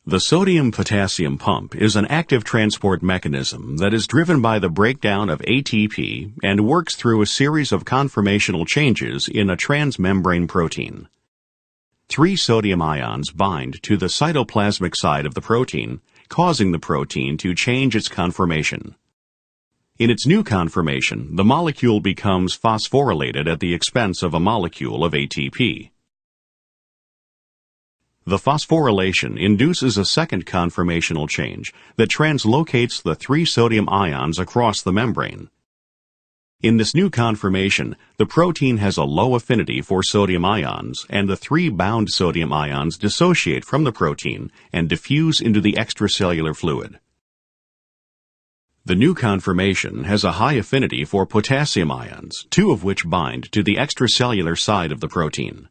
The sodium-potassium pump is an active transport mechanism that is driven by the breakdown of ATP and works through a series of conformational changes in a transmembrane protein. 3 sodium ions bind to the cytoplasmic side of the protein, causing the protein to change its conformation. In its new conformation, the molecule becomes phosphorylated at the expense of a molecule of ATP. The phosphorylation induces a second conformational change that translocates the 3 sodium ions across the membrane. In this new conformation, the protein has a low affinity for sodium ions, and the 3 bound sodium ions dissociate from the protein and diffuse into the extracellular fluid. The new conformation has a high affinity for potassium ions, 2 of which bind to the extracellular side of the protein.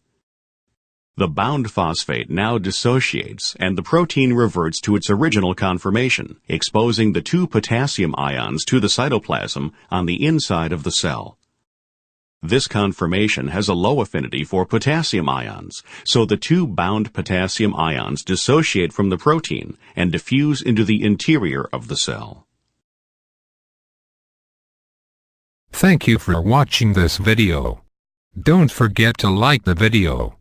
The bound phosphate now dissociates and the protein reverts to its original conformation, exposing the 2 potassium ions to the cytoplasm on the inside of the cell. This conformation has a low affinity for potassium ions, so the 2 bound potassium ions dissociate from the protein and diffuse into the interior of the cell. Thank you for watching this video. Don't forget to like the video.